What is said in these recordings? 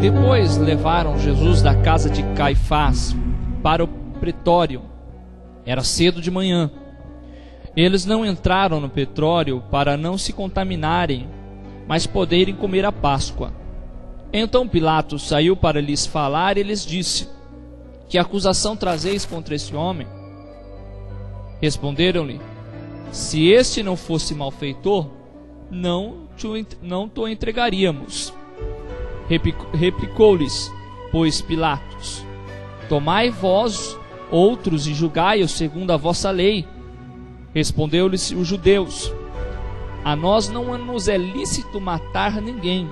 Depois levaram Jesus da casa de Caifás para o pretório. Era cedo de manhã. Eles não entraram no pretório para não se contaminarem, mas poderem comer a Páscoa. Então Pilatos saiu para lhes falar e lhes disse: que acusação trazeis contra esse homem? Responderam-lhe: se este não fosse malfeitor, não te o entregaríamos. Replicou-lhes, pois, Pilatos: tomai vós outros e julgai-os segundo a vossa lei. Respondeu-lhes os judeus: a nós não nos é lícito matar ninguém,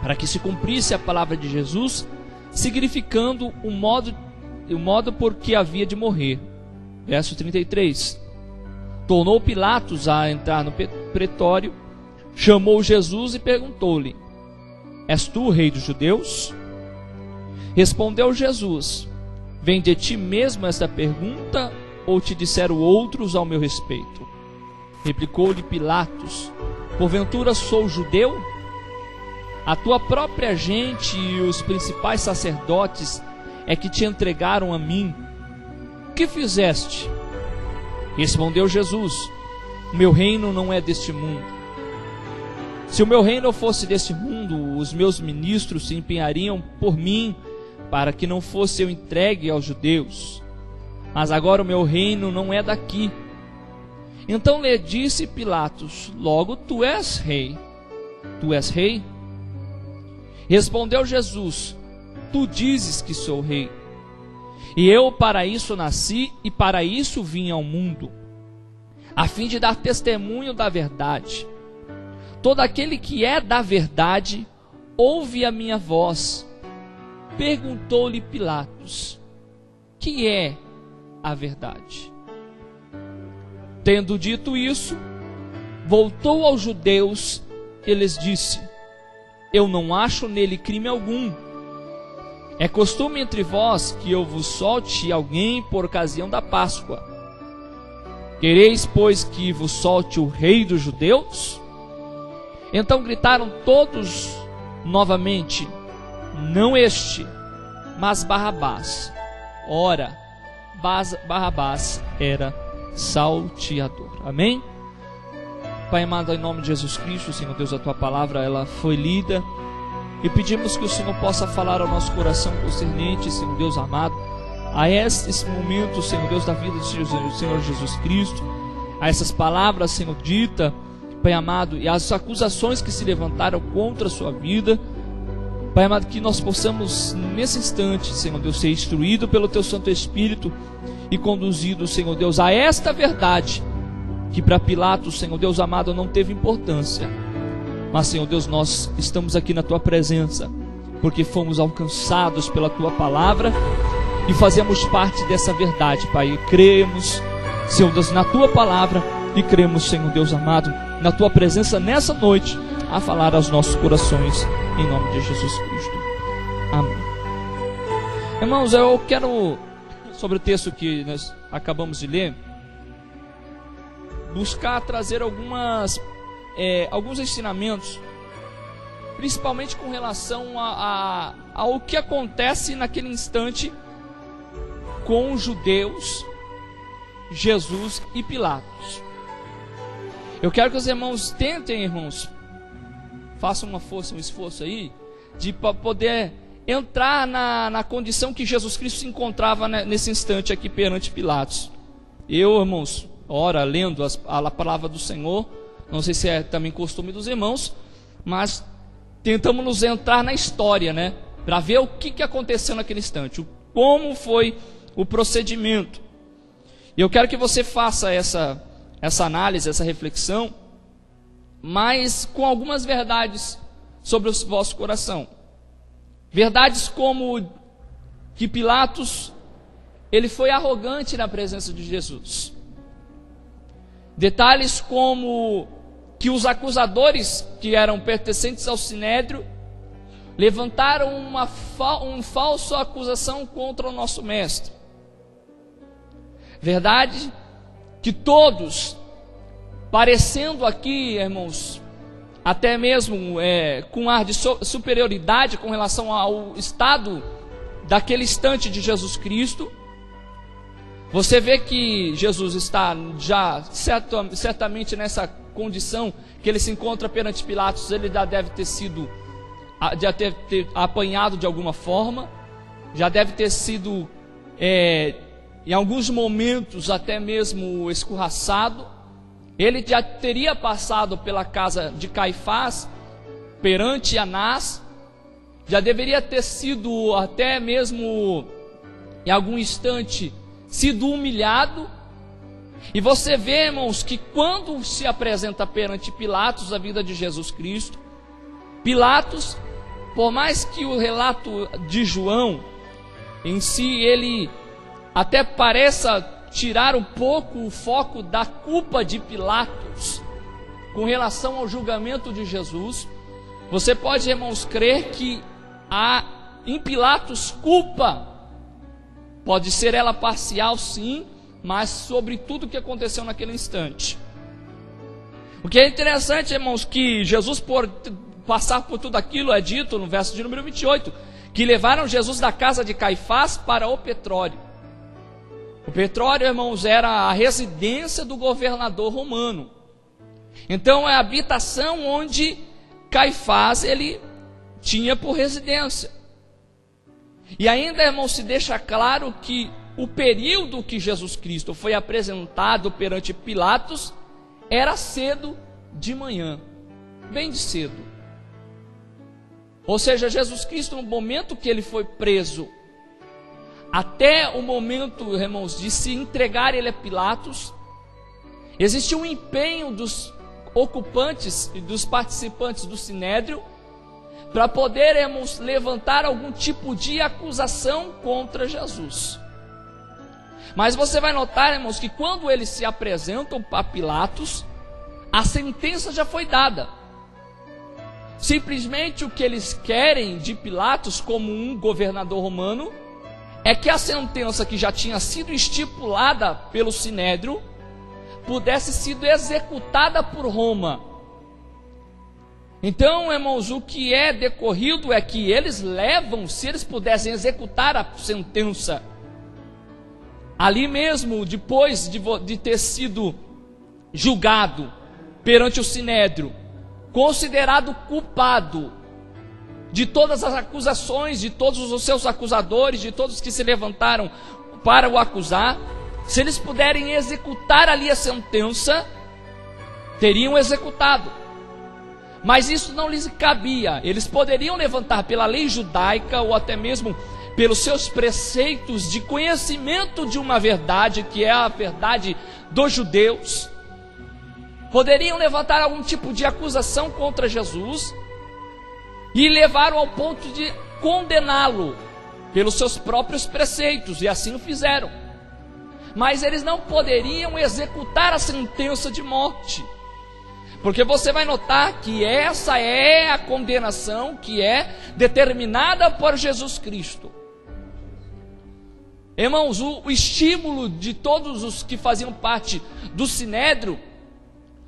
para que se cumprisse a palavra de Jesus, significando o modo por que havia de morrer. Verso 33. Tornou Pilatos a entrar no pretório, chamou Jesus e perguntou-lhe: és tu o rei dos judeus? Respondeu Jesus: vem de ti mesmo esta pergunta, ou te disseram outros ao meu respeito? Replicou-lhe Pilatos: porventura sou judeu? A tua própria gente e os principais sacerdotes é que te entregaram a mim. Que fizeste? Respondeu Jesus: o meu reino não é deste mundo. Se o meu reino fosse deste mundo, os meus ministros se empenhariam por mim, para que não fosse eu entregue aos judeus. Mas agora o meu reino não é daqui. Então lhe disse Pilatos: logo tu és rei. Tu és rei? Respondeu Jesus: tu dizes que sou rei. E eu para isso nasci e para isso vim ao mundo, a fim de dar testemunho da verdade. Todo aquele que é da verdade ouve a minha voz. Perguntou-lhe Pilatos: que é a verdade? Tendo dito isso, voltou aos judeus e lhes disse: eu não acho nele crime algum. É costume entre vós que eu vos solte alguém por ocasião da Páscoa. Quereis, pois, que vos solte o rei dos judeus? Então gritaram todos novamente: não este, mas Barrabás. Ora, Barrabás era salteador. Amém? Pai amado, em nome de Jesus Cristo, Senhor Deus, a tua palavra ela foi lida, e pedimos que o Senhor possa falar ao nosso coração concernente, Senhor Deus amado, a esse momento, Senhor Deus, da vida do Senhor Jesus Cristo, a essas palavras, Senhor, dita, Pai amado, e as acusações que se levantaram contra a sua vida. Pai amado, que nós possamos nesse instante, Senhor Deus, ser instruído pelo teu Santo Espírito e conduzido, Senhor Deus, a esta verdade que para Pilatos, Senhor Deus amado, não teve importância. Mas, Senhor Deus, nós estamos aqui na tua presença porque fomos alcançados pela tua palavra e fazemos parte dessa verdade, Pai. E cremos, Senhor Deus, na tua palavra, e cremos, Senhor Deus amado, na tua presença nessa noite a falar aos nossos corações, em nome de Jesus Cristo. Amém. Irmãos, eu quero, sobre o texto que nós acabamos de ler, buscar trazer alguns ensinamentos, principalmente com relação ao que acontece naquele instante com os judeus, Jesus e Pilatos. Eu quero que os irmãos tentem, irmãos, façam uma força, um esforço aí, de poder entrar na condição que Jesus Cristo se encontrava nesse instante aqui perante Pilatos. Eu, irmãos, ora, lendo a palavra do Senhor, não sei se é também costume dos irmãos, mas tentamos nos entrar na história, né? Para ver o que aconteceu naquele instante, como foi o procedimento. E eu quero que você faça essa análise, essa reflexão, mas com algumas verdades sobre o vosso coração. Verdades como que Pilatos, ele foi arrogante na presença de Jesus. Detalhes como que os acusadores, que eram pertencentes ao Sinédrio, levantaram uma falsa acusação contra o nosso mestre. Verdade que todos, parecendo aqui, irmãos, até mesmo com ar de superioridade com relação ao estado daquele instante de Jesus Cristo. Você vê que Jesus está já certamente nessa condição que ele se encontra perante Pilatos. Ele já deve ter apanhado de alguma forma, já deve ter sido em alguns momentos até mesmo escorraçado. Ele já teria passado pela casa de Caifás perante Anás, já deveria ter sido até mesmo em algum instante sido humilhado. E você vê, irmãos, que quando se apresenta perante Pilatos a vida de Jesus Cristo, Pilatos, por mais que o relato de João em si ele até pareça tirar um pouco o foco da culpa de Pilatos com relação ao julgamento de Jesus, você pode, irmãos, crer que há em Pilatos culpa. Pode ser ela parcial, sim, mas sobre tudo o que aconteceu naquele instante. O que é interessante, irmãos, que Jesus, por passar por tudo aquilo, é dito no verso de número 28, que levaram Jesus da casa de Caifás para o Petrório. O Petrório, irmãos, era a residência do governador romano. Então é a habitação onde Caifás ele tinha por residência. E ainda, irmãos, se deixa claro que o período que Jesus Cristo foi apresentado perante Pilatos era cedo de manhã, bem de cedo. Ou seja, Jesus Cristo, no momento que ele foi preso, até o momento, irmãos, de se entregar ele a Pilatos, existiu um empenho dos ocupantes e dos participantes do Sinédrio para poder, irmãos, levantar algum tipo de acusação contra Jesus. Mas você vai notar, irmãos, que quando eles se apresentam a Pilatos, a sentença já foi dada. Simplesmente o que eles querem de Pilatos como um governador romano é que a sentença que já tinha sido estipulada pelo Sinédrio pudesse ser executada por Roma. Então, irmãos, o que é decorrido é que eles levam, se eles pudessem executar a sentença ali mesmo, depois de ter sido julgado perante o Sinédrio, considerado culpado de todas as acusações, de todos os seus acusadores, de todos que se levantaram para o acusar, se eles puderem executar ali a sentença, teriam executado. Mas isso não lhes cabia. Eles poderiam levantar pela lei judaica ou até mesmo pelos seus preceitos de conhecimento de uma verdade, que é a verdade dos judeus. Poderiam levantar algum tipo de acusação contra Jesus e levaram ao ponto de condená-lo pelos seus próprios preceitos, e assim o fizeram. Mas eles não poderiam executar a sentença de morte, porque você vai notar que essa é a condenação que é determinada por Jesus Cristo. Irmãos, o estímulo de todos os que faziam parte do Sinédrio,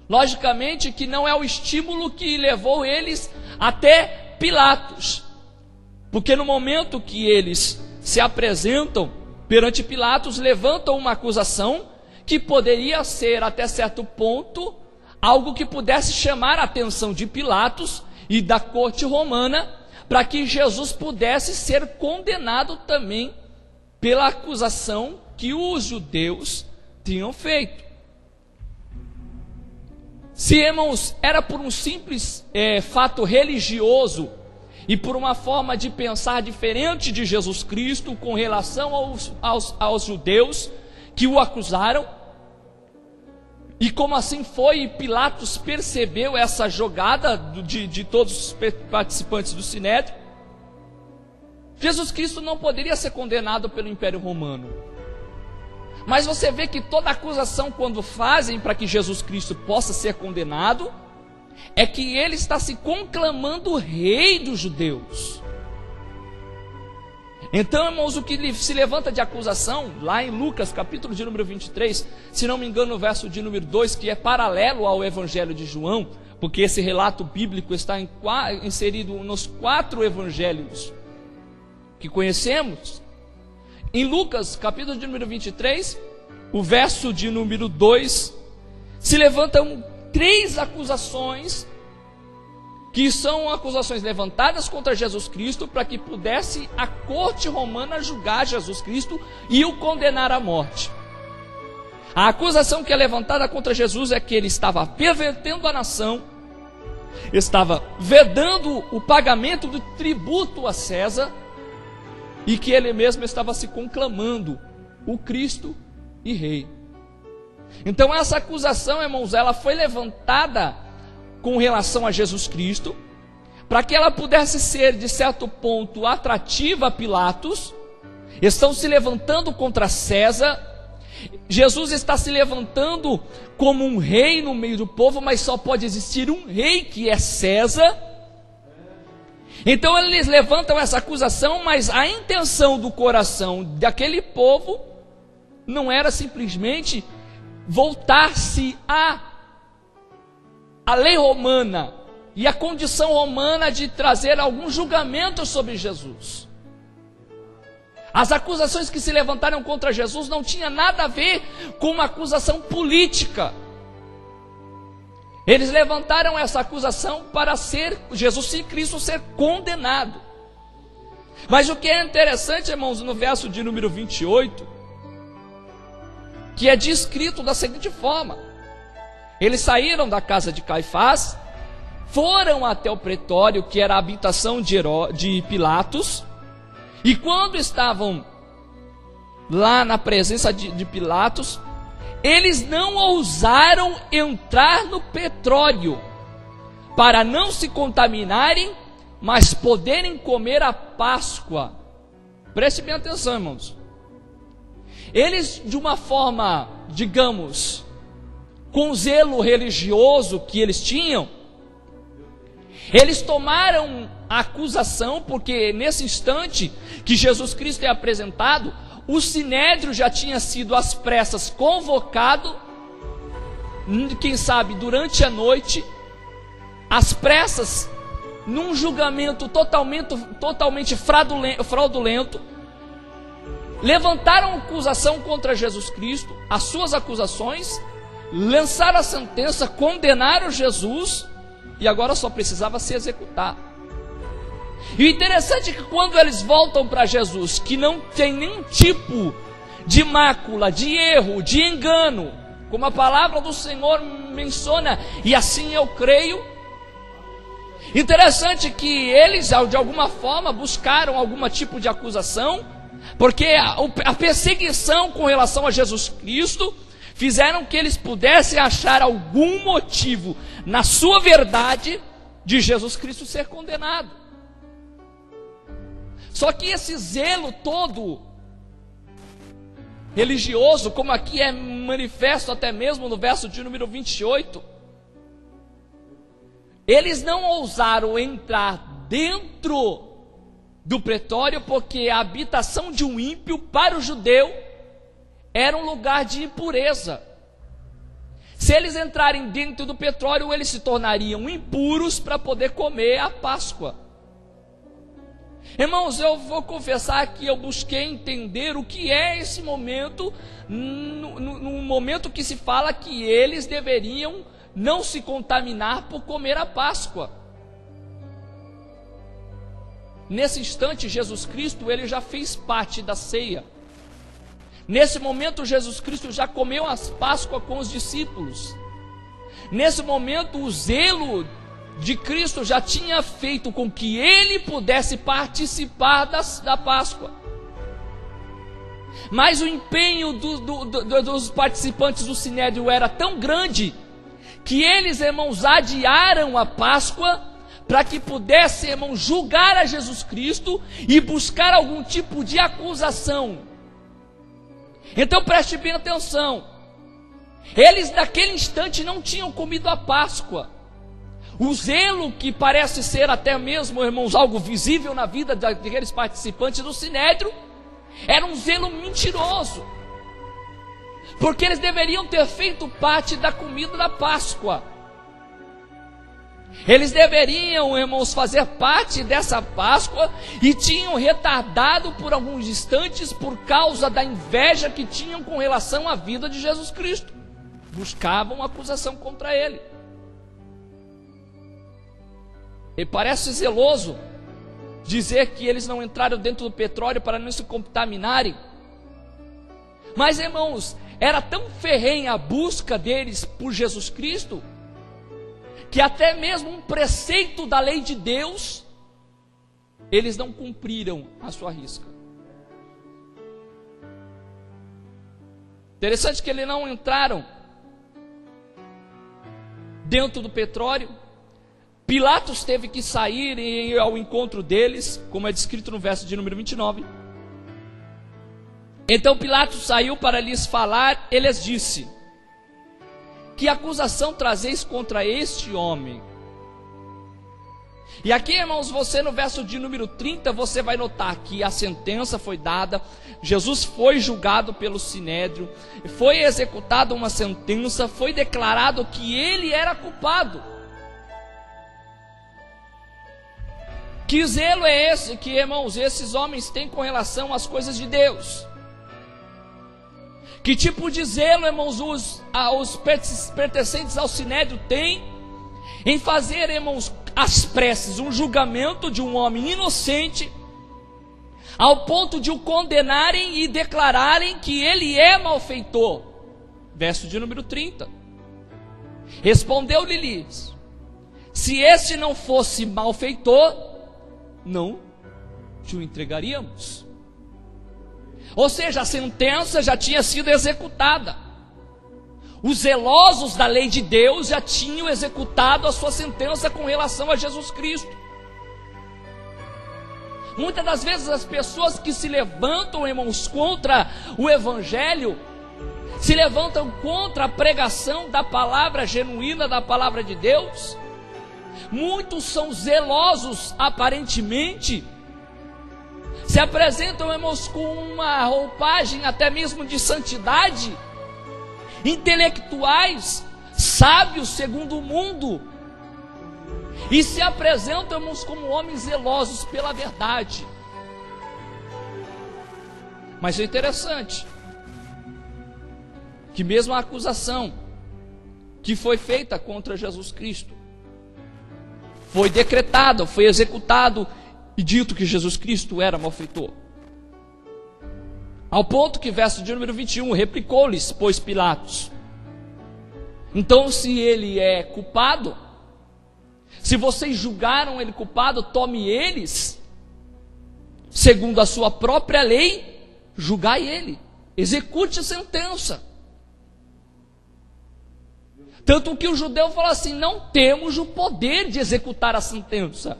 logicamente que não é o estímulo que levou eles até Pilatos, porque no momento que eles se apresentam perante Pilatos, levantam uma acusação que poderia ser até certo ponto algo que pudesse chamar a atenção de Pilatos e da corte romana, para que Jesus pudesse ser condenado também pela acusação que os judeus tinham feito. Se, irmãos, era por um simples fato religioso e por uma forma de pensar diferente de Jesus Cristo com relação aos judeus que o acusaram, e como assim foi, e Pilatos percebeu essa jogada de todos os participantes do Sinédrio, Jesus Cristo não poderia ser condenado pelo Império Romano. Mas você vê que toda acusação, quando fazem para que Jesus Cristo possa ser condenado, é que ele está se conclamando rei dos judeus. Então, irmãos, o que se levanta de acusação, lá em Lucas, capítulo de número 23, se não me engano, no verso de número 2, que é paralelo ao Evangelho de João, porque esse relato bíblico está inserido nos 4 evangelhos que conhecemos. Em Lucas, capítulo de número 23, o verso de número 2, se levantam 3 acusações, que são acusações levantadas contra Jesus Cristo, para que pudesse a corte romana julgar Jesus Cristo e o condenar à morte. A acusação que é levantada contra Jesus é que ele estava pervertendo a nação, estava vedando o pagamento do tributo a César, e que ele mesmo estava se conclamando o Cristo e Rei. Então essa acusação, irmãos, ela foi levantada com relação a Jesus Cristo, para que ela pudesse ser, de certo ponto, atrativa a Pilatos. Estão se levantando contra César. Jesus está se levantando como um rei no meio do povo, mas só pode existir um rei, que é César. Então eles levantam essa acusação, mas a intenção do coração daquele povo não era simplesmente voltar-se à lei romana e a condição romana de trazer algum julgamento sobre Jesus. As acusações que se levantaram contra Jesus não tinham nada a ver com uma acusação política. Eles levantaram essa acusação para Jesus Cristo ser condenado. Mas o que é interessante, irmãos, no verso de número 28, que é descrito da seguinte forma: eles saíram da casa de Caifás, foram até o pretório, que era a habitação de Pilatos, e quando estavam lá na presença de Pilatos, eles não ousaram entrar no pretório, para não se contaminarem, mas poderem comer a Páscoa. Preste bem atenção, irmãos. Eles, de uma forma, digamos, com zelo religioso que eles tinham, eles tomaram a acusação, porque nesse instante que Jesus Cristo é apresentado, o sinédrio já tinha sido às pressas convocado, quem sabe durante a noite, às pressas, num julgamento totalmente fraudulento. Levantaram acusação contra Jesus Cristo, as suas acusações, lançaram a sentença, condenaram Jesus, e agora só precisava se executar. E o interessante é que quando eles voltam para Jesus, que não tem nenhum tipo de mácula, de erro, de engano, como a palavra do Senhor menciona, e assim eu creio. Interessante que eles, de alguma forma, buscaram algum tipo de acusação, porque a perseguição com relação a Jesus Cristo fizeram que eles pudessem achar algum motivo na sua verdade de Jesus Cristo ser condenado. Só que esse zelo todo religioso, como aqui é manifesto até mesmo no verso de número 28, eles não ousaram entrar dentro do pretório, porque a habitação de um ímpio para o judeu era um lugar de impureza. Se eles entrarem dentro do pretório, eles se tornariam impuros para poder comer a Páscoa. Irmãos, eu vou confessar que eu busquei entender o que é esse momento, no momento que se fala que eles deveriam não se contaminar por comer a Páscoa. Nesse instante, Jesus Cristo, ele já fez parte da ceia. Nesse momento, Jesus Cristo já comeu as Páscoas com os discípulos. Nesse momento, o zelo de Cristo já tinha feito com que ele pudesse participar da Páscoa. Mas o empenho dos participantes do Sinédrio era tão grande, que eles, irmãos, adiaram a Páscoa, para que pudessem, irmãos, julgar a Jesus Cristo e buscar algum tipo de acusação. Então preste bem atenção, eles naquele instante não tinham comido a Páscoa. O zelo, que parece ser até mesmo, irmãos, algo visível na vida daqueles participantes do Sinédrio, era um zelo mentiroso, porque eles deveriam ter feito parte da comida da Páscoa. Eles deveriam, irmãos, fazer parte dessa Páscoa, e tinham retardado por alguns instantes por causa da inveja que tinham com relação à vida de Jesus Cristo. Buscavam acusação contra ele. E parece zeloso dizer que eles não entraram dentro do petróleo para não se contaminarem. Mas, irmãos, era tão ferrenha a busca deles por Jesus Cristo, que até mesmo um preceito da lei de Deus, eles não cumpriram à sua risca. Interessante que eles não entraram dentro do petróleo. Pilatos teve que sair e ir ao encontro deles, como é descrito no verso de número 29. Então Pilatos saiu para lhes falar, e lhes disse: que acusação trazeis contra este homem? E aqui, irmãos, você no verso de número 30, você vai notar que a sentença foi dada, Jesus foi julgado pelo Sinédrio, foi executada uma sentença, foi declarado que ele era culpado. Que zelo é esse que, irmãos, esses homens têm com relação às coisas de Deus? Que tipo de zelo, irmãos, os pertencentes ao Sinédrio têm em fazer, irmãos, as preces, um julgamento de um homem inocente, ao ponto de o condenarem e declararem que ele é malfeitor? Verso de número 30. Respondeu-lhes: se este não fosse malfeitor, não te o entregaríamos. Ou seja, a sentença já tinha sido executada. Os zelosos da lei de Deus já tinham executado a sua sentença com relação a Jesus Cristo. Muitas das vezes as pessoas que se levantam, irmãos, contra o Evangelho, se levantam contra a pregação da palavra genuína, da palavra de Deus. Muitos são zelosos, aparentemente, se apresentam, irmãos, com uma roupagem até mesmo de santidade, intelectuais, sábios segundo o mundo, e se apresentam, irmãos, como homens zelosos pela verdade. Mas é interessante que mesmo a acusação que foi feita contra Jesus Cristo foi decretado, foi executado e dito que Jesus Cristo era malfeitor. Ao ponto que, verso de número 21, replicou-lhes, pois, Pilatos: então, se ele é culpado, se vocês julgaram ele culpado, tome eles, segundo a sua própria lei, julgai ele, execute a sentença. Tanto que o judeu falou assim: não temos o poder de executar a sentença.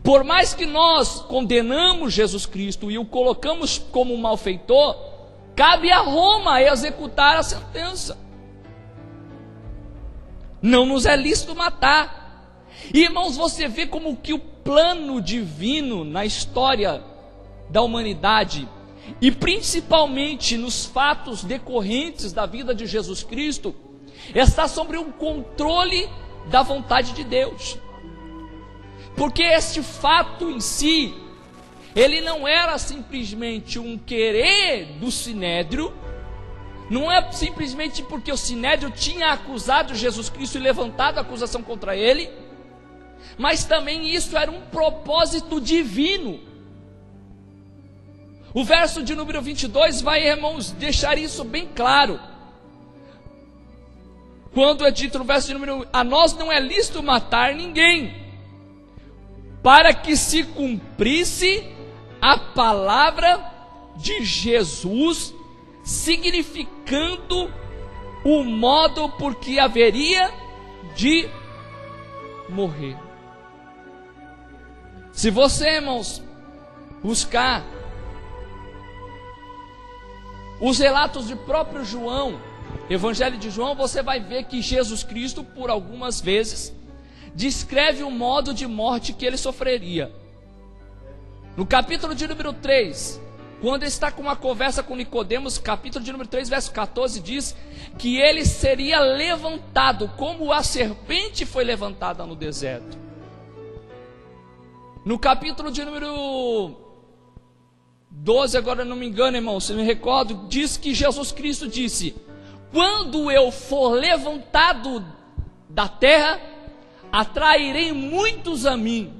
Por mais que nós condenamos Jesus Cristo e o colocamos como um malfeitor, cabe a Roma executar a sentença. Não nos é lícito matar. E, irmãos, você vê como que o plano divino na história da humanidade, e principalmente nos fatos decorrentes da vida de Jesus Cristo, está sobre um controle da vontade de Deus. Porque este fato em si, ele não era simplesmente um querer do Sinédrio, não é simplesmente porque o Sinédrio tinha acusado Jesus Cristo e levantado a acusação contra ele, mas também isso era um propósito divino. O verso de número 22 vai, irmãos, deixar isso bem claro. Quando é dito no verso de número 1: a nós não é lícito matar ninguém, para que se cumprisse a palavra de Jesus, significando o modo por que haveria de morrer. Se você, irmãos, buscar os relatos de próprio João, Evangelho de João, você vai ver que Jesus Cristo, por algumas vezes, descreve o modo de morte que ele sofreria. No capítulo de número 3, quando ele está com uma conversa com Nicodemos, capítulo de número 3, verso 14, diz que ele seria levantado, como a serpente foi levantada no deserto. No capítulo de número 12, agora não me engano, irmão, se me recordo, diz que Jesus Cristo disse: quando eu for levantado da terra, atrairei muitos a mim.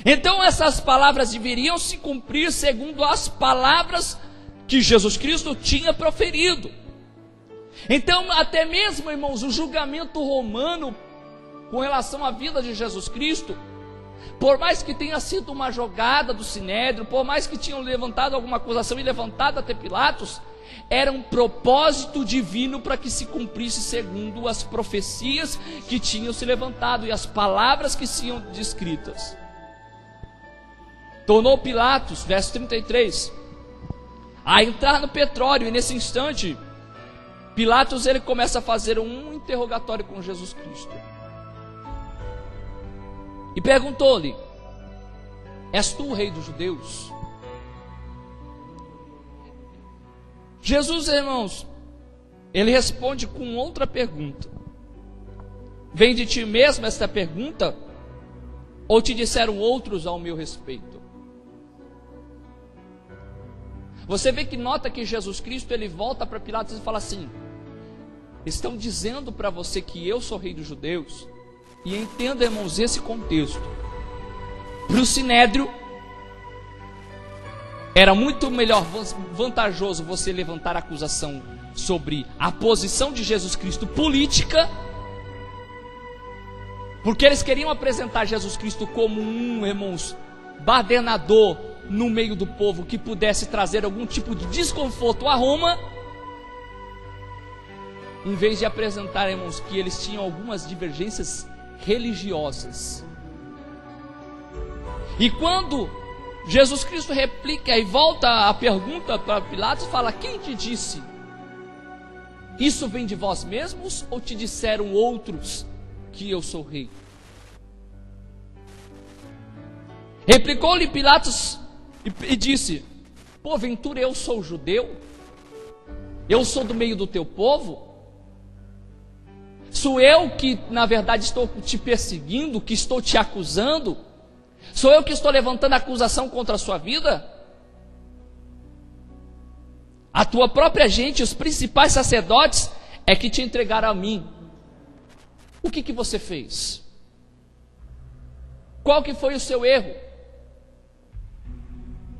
Então essas palavras deveriam se cumprir segundo as palavras que Jesus Cristo tinha proferido. Então até mesmo, irmãos, o julgamento romano com relação à vida de Jesus Cristo, por mais que tenha sido uma jogada do Sinédrio, por mais que tinham levantado alguma acusação e levantado até Pilatos, era um propósito divino para que se cumprisse segundo as profecias que tinham se levantado e as palavras que tinham descritas. Tornou Pilatos, verso 33, a entrar no petróleo, e nesse instante Pilatos ele começa a fazer um interrogatório com Jesus Cristo e perguntou-lhe: és tu o rei dos judeus? Jesus, irmãos, ele responde com outra pergunta: vem de ti mesmo esta pergunta, ou te disseram outros ao meu respeito? Você vê que nota que Jesus Cristo ele volta para Pilatos e fala assim: estão dizendo para você que eu sou rei dos judeus? E entenda, irmãos, esse contexto. Para o Sinédrio era muito melhor, vantajoso você levantar a acusação sobre a posição de Jesus Cristo política, porque eles queriam apresentar Jesus Cristo como irmãos, badenador no meio do povo, que pudesse trazer algum tipo de desconforto a Roma, em vez de apresentar, irmãos, que eles tinham algumas divergências religiosas. E quando Jesus Cristo replica e volta a pergunta para Pilatos, fala: quem te disse? Isso vem de vós mesmos, ou te disseram outros que eu sou rei? Replicou-lhe Pilatos e disse: porventura eu sou judeu? Eu sou do meio do teu povo? Sou eu que na verdade estou te perseguindo, que estou te acusando? Sou eu que estou levantando acusação contra a sua vida? A tua própria gente, os principais sacerdotes, é que te entregaram a mim. O que você fez? Qual que foi o seu erro?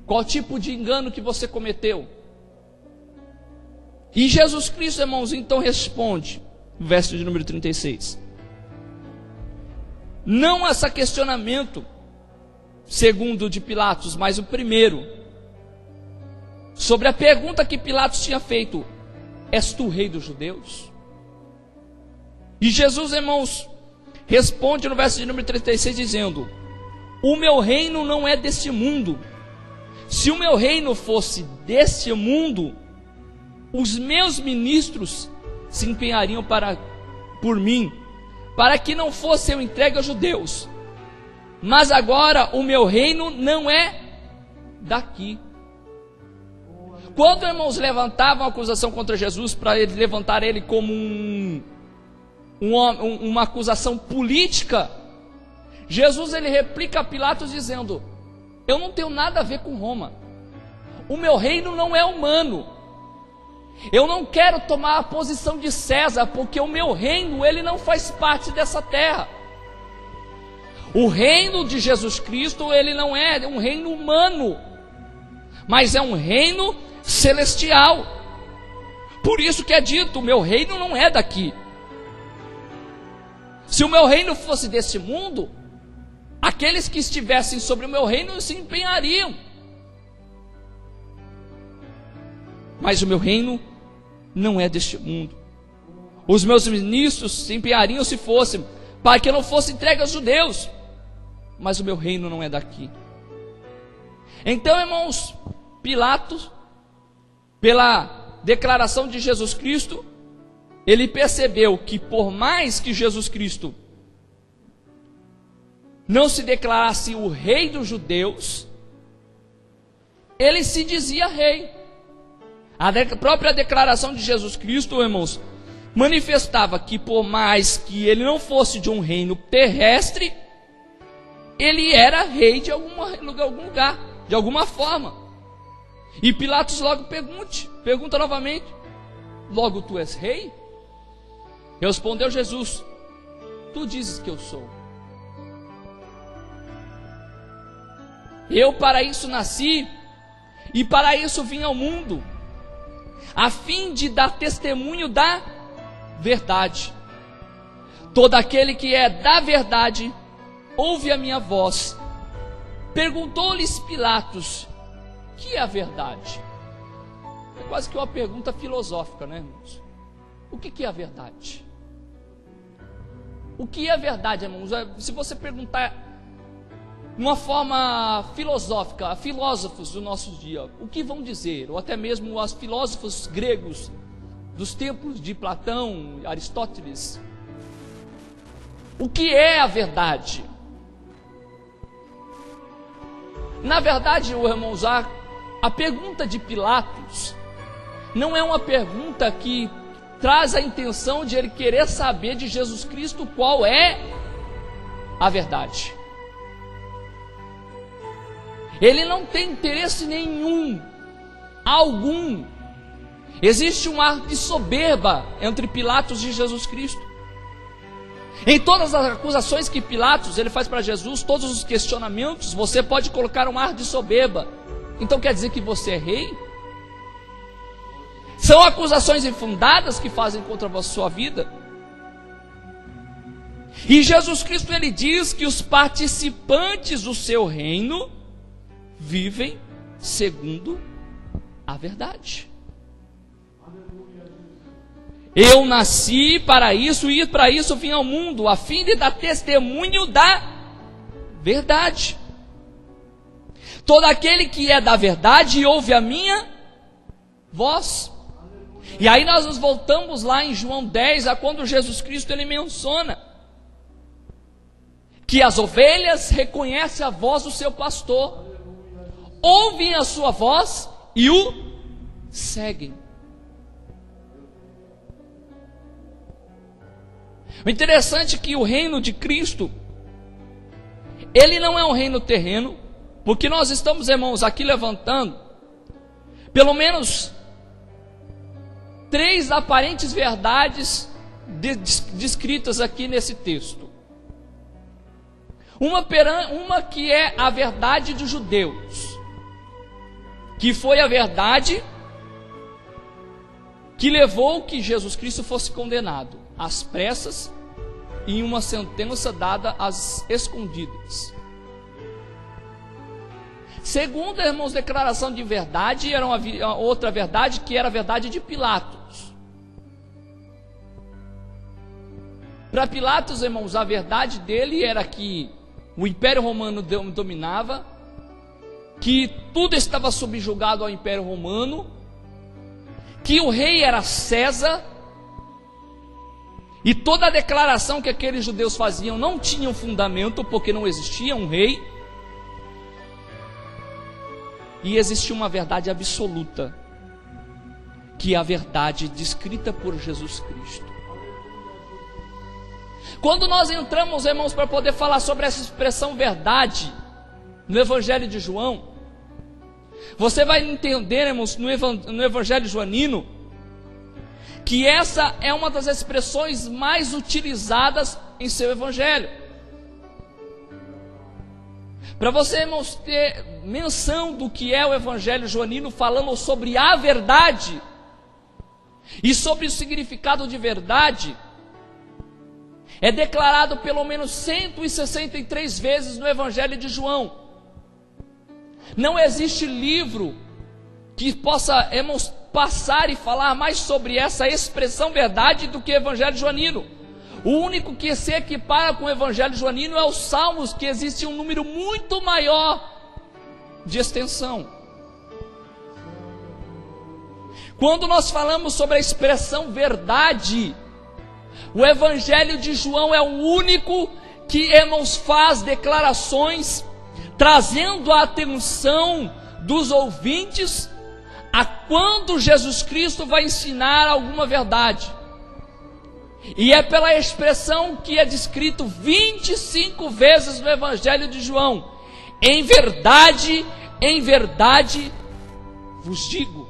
Qual tipo de engano que você cometeu? E Jesus Cristo, irmãos, então responde, verso de número 36. Não esse questionamento segundo o de Pilatos, mas o primeiro, sobre a pergunta que Pilatos tinha feito: és tu o rei dos judeus? E Jesus, irmãos, responde no verso de número 36 dizendo: o meu reino não é deste mundo. Se o meu reino fosse deste mundo, os meus ministros se empenhariam por mim, para que não fosse eu entregue aos judeus. Mas agora o meu reino não é daqui. Quando, irmãos, levantavam a acusação contra Jesus, para levantar ele como uma acusação política, Jesus ele replica a Pilatos dizendo: eu não tenho nada a ver com Roma. O meu reino não é humano. Eu não quero tomar a posição de César, porque o meu reino ele não faz parte dessa terra. O reino de Jesus Cristo ele não é um reino humano, mas é um reino celestial. Por isso que é dito: o meu reino não é daqui. Se o meu reino fosse desse mundo, aqueles que estivessem sobre o meu reino se empenhariam. Mas o meu reino não é deste mundo. Os meus ministros se empenhariam se fossem, para que eu não fosse entregue aos judeus. Mas o meu reino não é daqui. Então, irmãos, Pilatos, pela declaração de Jesus Cristo, ele percebeu que por mais que Jesus Cristo não se declarasse o rei dos judeus, ele se dizia rei. A própria declaração de Jesus Cristo, irmãos, manifestava que por mais que ele não fosse de um reino terrestre, ele era rei de algum lugar, de alguma forma. E Pilatos logo pergunta novamente: logo tu és rei? Respondeu Jesus: tu dizes que eu sou. Eu para isso nasci, e para isso vim ao mundo, a fim de dar testemunho da verdade. Todo aquele que é da verdade ouve a minha voz. Perguntou-lhes Pilatos: que é a verdade? É quase que uma pergunta filosófica, né, irmãos? O que é a verdade? O que é a verdade, irmãos? Se você perguntar de uma forma filosófica a filósofos do nosso dia, o que vão dizer? Ou até mesmo aos filósofos gregos dos tempos de Platão, Aristóteles, o que é a verdade? Na verdade, irmãos, a pergunta de Pilatos não é uma pergunta que traz a intenção de ele querer saber de Jesus Cristo qual é a verdade. Ele não tem interesse nenhum, algum. Existe um ar de soberba entre Pilatos e Jesus Cristo. Em todas as acusações que Pilatos ele faz para Jesus, todos os questionamentos, você pode colocar um ar de soberba. Então quer dizer que você é rei? São acusações infundadas que fazem contra a sua vida. E Jesus Cristo ele diz que os participantes do seu reino vivem segundo a verdade. Eu nasci para isso e para isso vim ao mundo, a fim de dar testemunho da verdade. Todo aquele que é da verdade ouve a minha voz. E aí nós nos voltamos lá em João 10, a quando Jesus Cristo ele menciona que as ovelhas reconhecem a voz do seu pastor, ouvem a sua voz e o seguem. O interessante é que o reino de Cristo, ele não é um reino terreno, porque nós estamos, irmãos, aqui levantando pelo menos 3 aparentes verdades descritas aqui nesse texto. Uma que é a verdade dos judeus, que foi a verdade que levou que Jesus Cristo fosse condenado às pressas e em uma sentença dada às escondidas. Segunda, irmãos, declaração de verdade, era uma outra verdade, que era a verdade de Pilatos. Para Pilatos, irmãos, a verdade dele era que o Império Romano dominava, que tudo estava subjugado ao Império Romano, que o rei era César, e toda a declaração que aqueles judeus faziam não tinha fundamento, porque não existia um rei. E existia uma verdade absoluta, que é a verdade descrita por Jesus Cristo. Quando nós entramos, irmãos, para poder falar sobre essa expressão verdade no Evangelho de João, você vai entender, irmãos, no Evangelho joanino, que essa é uma das expressões mais utilizadas em seu Evangelho. Para você, irmãos, ter menção do que é o Evangelho joanino, falando sobre a verdade e sobre o significado de verdade, é declarado pelo menos 163 vezes no Evangelho de João. Não existe livro que possa, irmãos, passar e falar mais sobre essa expressão verdade do que o Evangelho joanino. O único que se equipara com o Evangelho joanino é os Salmos, que existe um número muito maior de extensão. Quando nós falamos sobre a expressão verdade, o Evangelho de João é o único que, irmãos, faz declarações trazendo a atenção dos ouvintes a quando Jesus Cristo vai ensinar alguma verdade. E é pela expressão que é descrito 25 vezes no Evangelho de João: em verdade vos digo.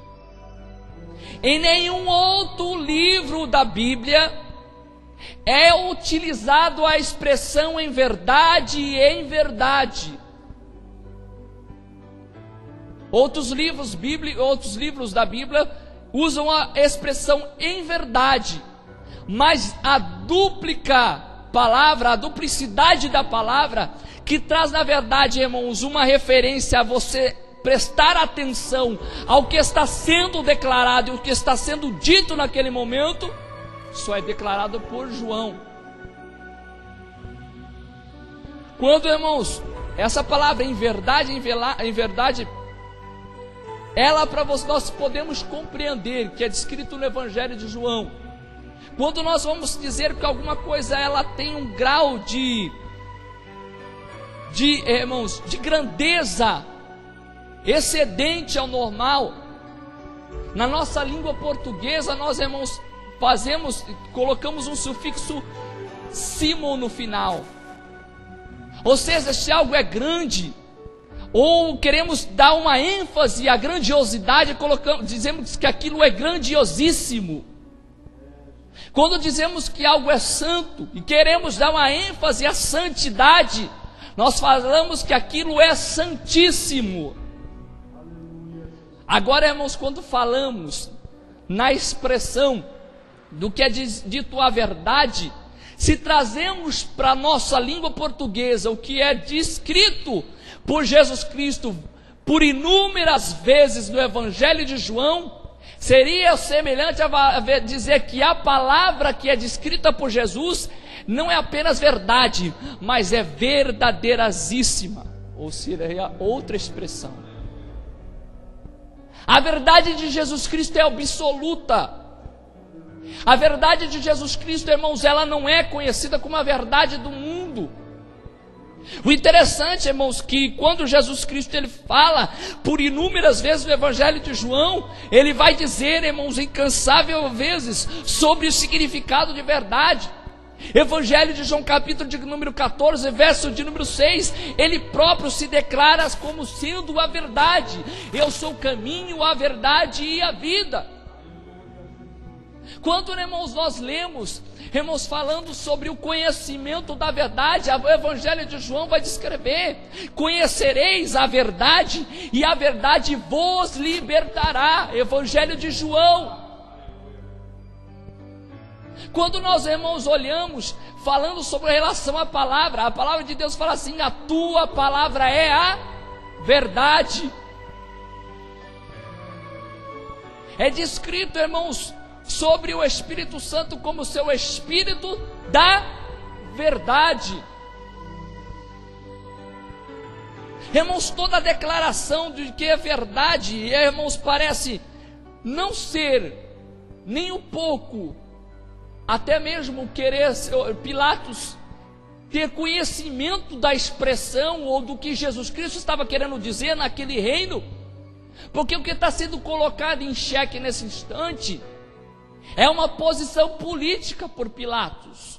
Em nenhum outro livro da Bíblia é utilizado a expressão em verdade. Outros livros da Bíblia usam a expressão em verdade, mas a duplicidade da palavra, que traz na verdade, irmãos, uma referência a você prestar atenção ao que está sendo declarado e o que está sendo dito naquele momento, só é declarado por João. Quando, irmãos, essa palavra em verdade, ela nós podemos compreender que é descrito no Evangelho de João. Quando nós vamos dizer que alguma coisa ela tem um grau de grandeza excedente ao normal, na nossa língua portuguesa nós, irmãos, colocamos um sufixo "simo" no final. Ou seja, se algo é grande, ou queremos dar uma ênfase à grandiosidade, dizemos que aquilo é grandiosíssimo. Quando dizemos que algo é santo e queremos dar uma ênfase à santidade, nós falamos que aquilo é santíssimo. Agora, irmãos, quando falamos na expressão do que é dito a verdade, se trazemos para a nossa língua portuguesa o que é descrito por Jesus Cristo por inúmeras vezes no Evangelho de João, seria semelhante a dizer que a palavra que é descrita por Jesus não é apenas verdade, mas é verdadeirasíssima, ou seria outra expressão. A verdade de Jesus Cristo é absoluta. A verdade de Jesus Cristo, irmãos, ela não é conhecida como a verdade do mundo. O interessante, irmãos, que quando Jesus Cristo ele fala por inúmeras vezes no Evangelho de João, ele vai dizer, irmãos, incansáveis vezes sobre o significado de verdade. Evangelho de João, capítulo de número 14, verso de número 6, ele próprio se declara como sendo a verdade. Eu sou o caminho, a verdade e a vida. Quando, irmãos, nós lemos, irmãos, falando sobre o conhecimento da verdade, o Evangelho de João vai descrever: conhecereis a verdade e a verdade vos libertará. Evangelho de João. Quando nós, irmãos, olhamos, falando sobre a relação à palavra, a palavra de Deus fala assim: a tua palavra é a verdade. É descrito, irmãos, sobre o Espírito Santo como seu Espírito da verdade. Irmãos, toda a declaração de que é verdade, irmãos, parece não ser nem um pouco, até mesmo querer Pilatos ter conhecimento da expressão ou do que Jesus Cristo estava querendo dizer naquele reino, porque o que está sendo colocado em xeque nesse instante é uma posição política por Pilatos.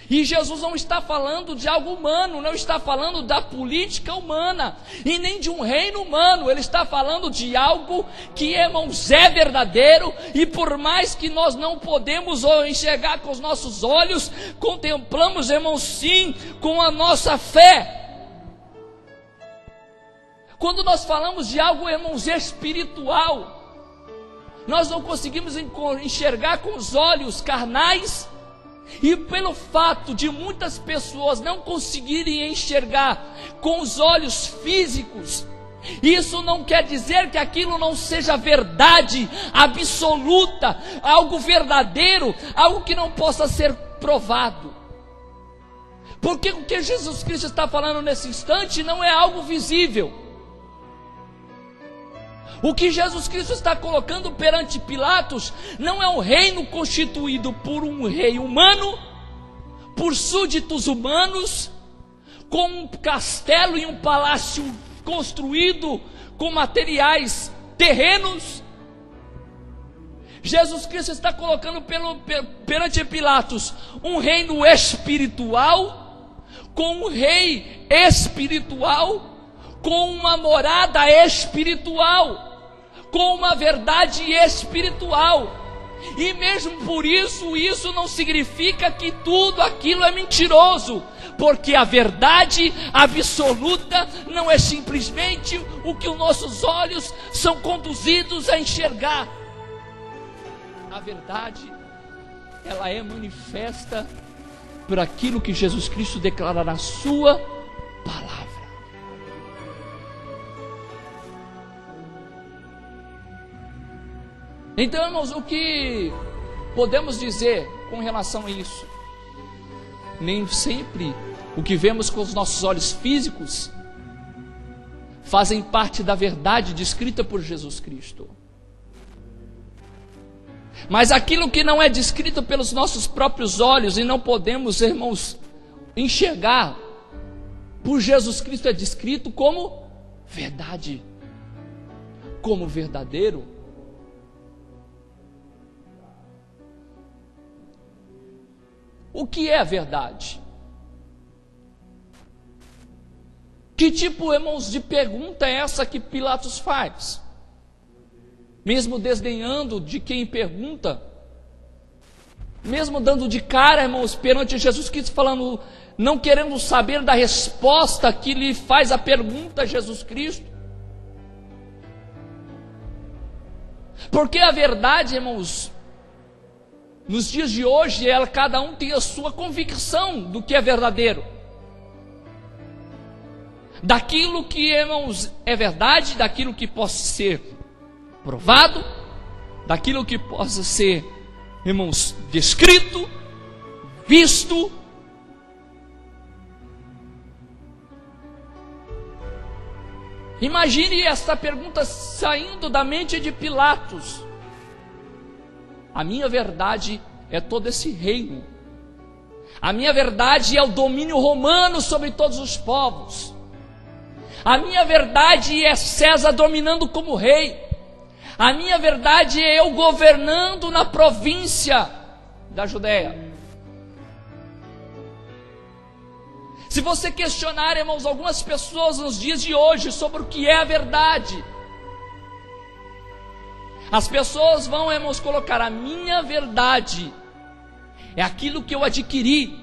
E Jesus não está falando de algo humano, não está falando da política humana e nem de um reino humano. Ele está falando de algo que, irmãos, é verdadeiro, e por mais que nós não podemos enxergar com os nossos olhos, contemplamos, irmãos, sim, com a nossa fé. Quando nós falamos de algo, irmãos, espiritual, nós não conseguimos enxergar com os olhos carnais, e pelo fato de muitas pessoas não conseguirem enxergar com os olhos físicos, isso não quer dizer que aquilo não seja verdade absoluta, algo verdadeiro, algo que não possa ser provado. Porque o que Jesus Cristo está falando nesse instante não é algo visível. O que Jesus Cristo está colocando perante Pilatos não é um reino constituído por um rei humano, por súditos humanos, com um castelo e um palácio construído com materiais terrenos. Jesus Cristo está colocando perante Pilatos um reino espiritual, com um rei espiritual, com uma morada espiritual, com uma verdade espiritual. E mesmo por isso, isso não significa que tudo aquilo é mentiroso, porque a verdade absoluta não é simplesmente o que os nossos olhos são conduzidos a enxergar. A verdade, ela é manifesta por aquilo que Jesus Cristo declara na sua palavra. Então, irmãos, o que podemos dizer com relação a isso? Nem sempre o que vemos com os nossos olhos físicos fazem parte da verdade descrita por Jesus Cristo. Mas aquilo que não é descrito pelos nossos próprios olhos e não podemos, irmãos, enxergar, por Jesus Cristo é descrito como verdade, como verdadeiro. O que é a verdade? Que tipo, irmãos, de pergunta é essa que Pilatos faz? Mesmo desdenhando de quem pergunta, mesmo dando de cara, irmãos, perante Jesus Cristo, falando, não querendo saber da resposta que lhe faz a pergunta a Jesus Cristo. Porque a verdade, irmãos, nos dias de hoje, cada um tem a sua convicção do que é verdadeiro, daquilo que, irmãos, é verdade, daquilo que possa ser provado, daquilo que possa ser, irmãos, descrito, visto. Imagine esta pergunta saindo da mente de Pilatos. A minha verdade é todo esse reino. A minha verdade é o domínio romano sobre todos os povos. A minha verdade é César dominando como rei. A minha verdade é eu governando na província da Judéia. Se você questionar, irmãos, algumas pessoas nos dias de hoje sobre o que é a verdade, as pessoas vão, irmãos, colocar a minha verdade é aquilo que eu adquiri,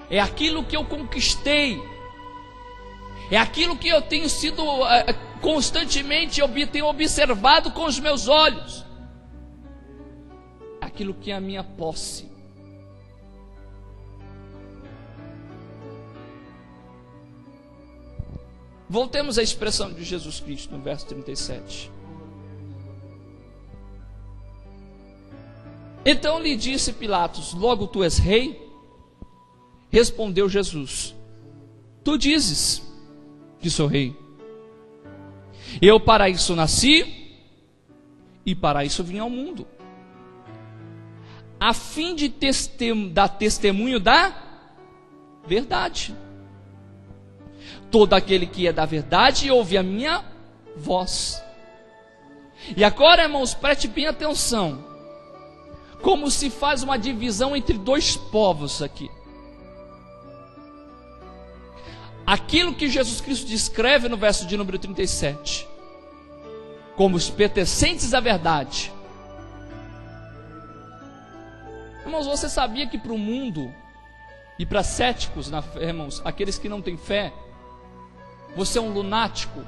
é aquilo que eu conquistei, é aquilo que eu tenho sido constantemente, eu tenho observado com os meus olhos, aquilo que é a minha posse. Voltemos à expressão de Jesus Cristo no verso 37. Então lhe disse Pilatos, logo tu és rei? Respondeu Jesus, tu dizes que sou rei. Eu para isso nasci e para isso vim ao mundo, a fim de dar testemunho da verdade. Todo aquele que é da verdade ouve a minha voz. E agora, irmãos, preste bem atenção, como se faz uma divisão entre dois povos aqui. Aquilo que Jesus Cristo descreve no verso de número 37, como os pertencentes à verdade. Irmãos, você sabia que para o mundo e para céticos, irmãos, aqueles que não têm fé, você é um lunático?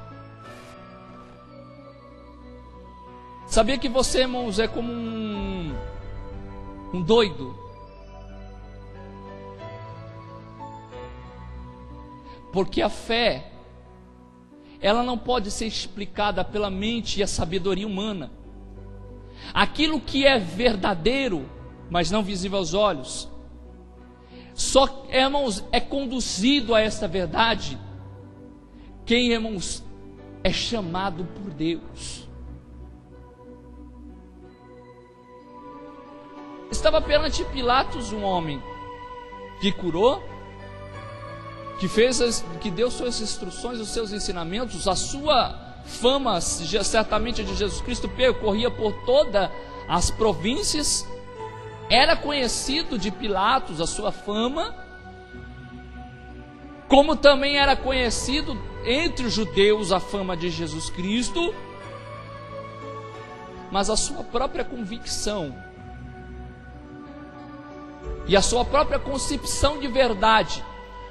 Sabia que você, irmãos, é como um doido? Porque a fé, ela não pode ser explicada pela mente e a sabedoria humana. Aquilo que é verdadeiro, mas não visível aos olhos, só, irmãos, é conduzido a essa verdade quem, irmãos, é chamado por Deus. Estava perante Pilatos um homem que curou, que deu suas instruções, os seus ensinamentos, a sua fama, certamente de Jesus Cristo, percorria por todas as províncias, era conhecido de Pilatos a sua fama, como também era conhecido entre os judeus a fama de Jesus Cristo, mas a sua própria convicção e a sua própria concepção de verdade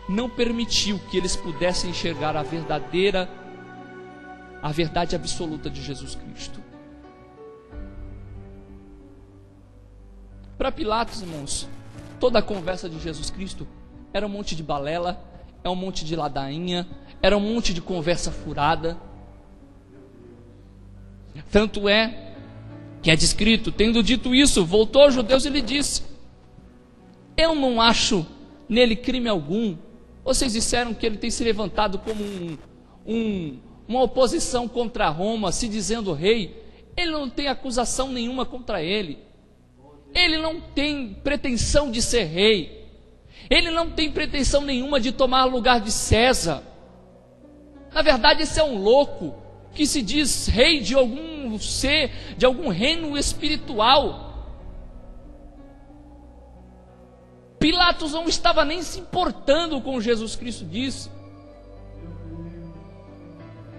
não permitiu que eles pudessem enxergar a verdade absoluta de Jesus Cristo. Para Pilatos, irmãos, toda a conversa de Jesus Cristo era um monte de balela, é um monte de ladainha, era um monte de conversa furada. Tanto é que é descrito, tendo dito isso, voltou aos judeus e lhe disse: eu não acho nele crime algum. Vocês disseram que ele tem se levantado como uma oposição contra Roma, se dizendo rei. Ele não tem acusação nenhuma contra ele. Ele não tem pretensão de ser rei. Ele não tem pretensão nenhuma de tomar lugar de César. Na verdade, esse é um louco que se diz rei de algum ser, de algum reino espiritual. Pilatos não estava nem se importando com Jesus Cristo disse.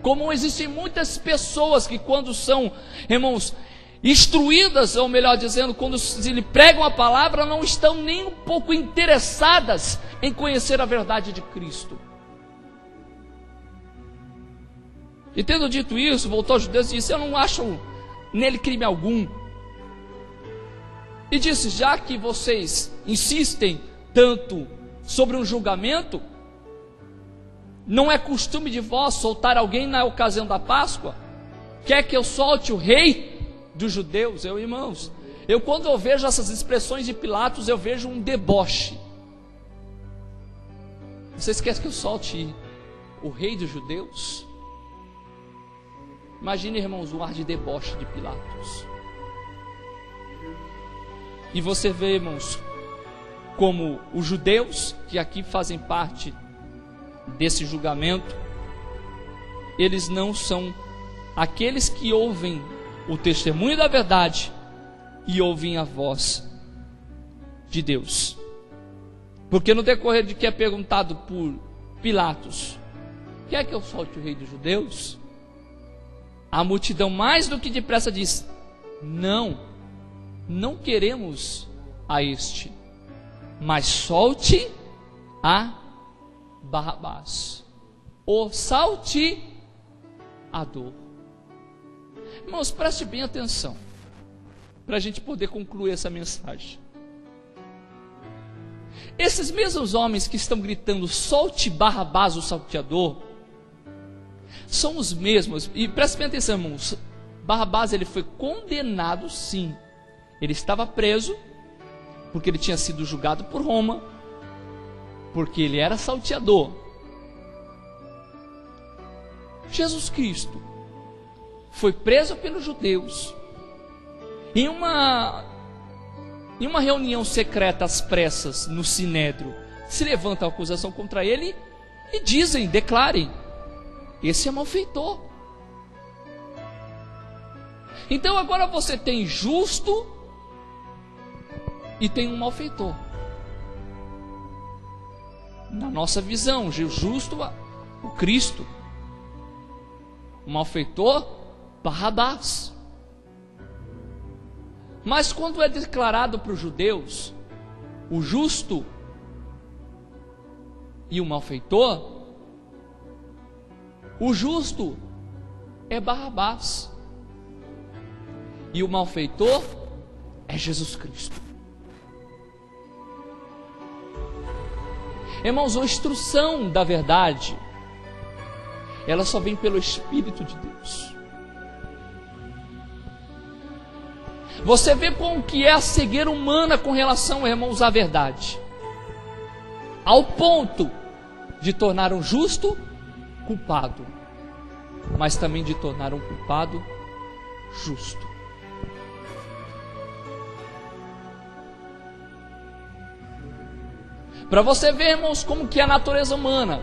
Como existem muitas pessoas que quando são, irmãos, instruídas, ou melhor dizendo, quando se lhe pregam a palavra, não estão nem um pouco interessadas em conhecer a verdade de Cristo. E tendo dito isso, voltou aos judeus e disse: eu não acho nele crime algum. E disse: já que vocês insistem tanto sobre um julgamento, não é costume de vós soltar alguém na ocasião da Páscoa? Quer que eu solte o rei dos judeus? Irmãos, quando eu vejo essas expressões de Pilatos, eu vejo um deboche. Vocês querem que eu solte o rei dos judeus? Imagine, irmãos, o ar de deboche de Pilatos. E você vê, irmãos, como os judeus, que aqui fazem parte desse julgamento, eles não são aqueles que ouvem o testemunho da verdade e ouvem a voz de Deus. Porque no decorrer de que é perguntado por Pilatos: quer que eu solte o rei dos judeus? A multidão mais do que depressa diz: não queremos a este, mas solte a Barrabás, o salteador. Irmãos, preste bem atenção, para a gente poder concluir essa mensagem. Esses mesmos homens que estão gritando: solte Barrabás, o salteador, são os mesmos, e preste bem atenção, irmãos. Barrabás, ele foi condenado, sim. Ele estava preso, porque ele tinha sido julgado por Roma, porque ele era salteador. Jesus Cristo foi preso pelos judeus, em uma reunião secreta às pressas no Sinédrio, se levanta a acusação contra ele e declarem: esse é malfeitor. Então agora você tem justo e tem um malfeitor. Na nossa visão, o justo, o Cristo. O malfeitor, Barrabás. Mas quando é declarado para os judeus o justo e o malfeitor, o justo é Barrabás e o malfeitor é Jesus Cristo. Irmãos, a instrução da verdade, ela só vem pelo Espírito de Deus. Você vê como que é a cegueira humana com relação, irmãos, à verdade, ao ponto de tornar um justo culpado, mas também de tornar um culpado justo. Para você ver, irmãos, como que é a natureza humana,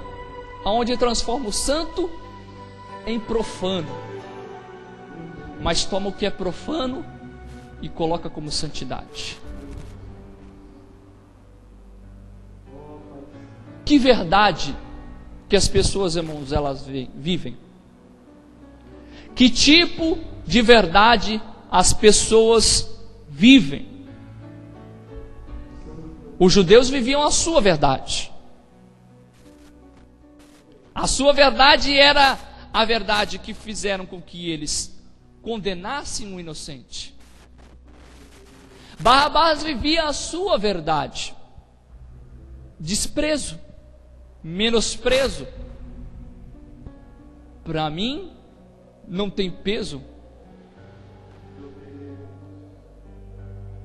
onde transforma o santo em profano, mas toma o que é profano e coloca como santidade. Que verdade que as pessoas, irmãos, elas vivem? Que tipo de verdade as pessoas vivem? Os judeus viviam a sua verdade. A sua verdade era a verdade que fizeram com que eles condenassem o inocente. Barrabás vivia a sua verdade. Desprezo, menosprezo. Para mim, não tem peso.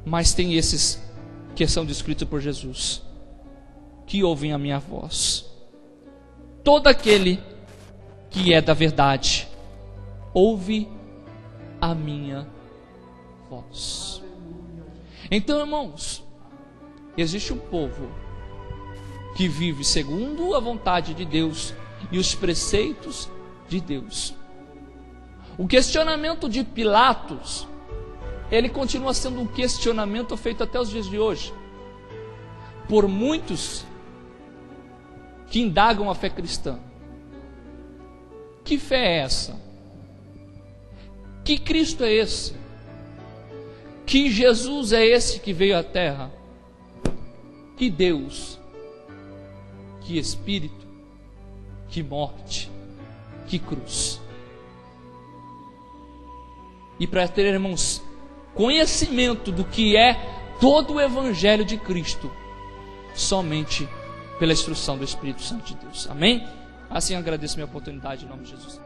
Mas tem esses que são descritos por Jesus, que ouvem a minha voz. Todo aquele que é da verdade ouve a minha voz. Então, irmãos, existe um povo que vive segundo a vontade de Deus e os preceitos de Deus. O questionamento de Pilatos, ele continua sendo um questionamento feito até os dias de hoje, por muitos que indagam a fé cristã. Que fé é essa? Que Cristo é esse? Que Jesus é esse que veio à terra? Que Deus? Que Espírito? Que morte? Que cruz? E para ter, irmãos, conhecimento do que é todo o Evangelho de Cristo, somente pela instrução do Espírito Santo de Deus. Amém? Assim agradeço a minha oportunidade em nome de Jesus.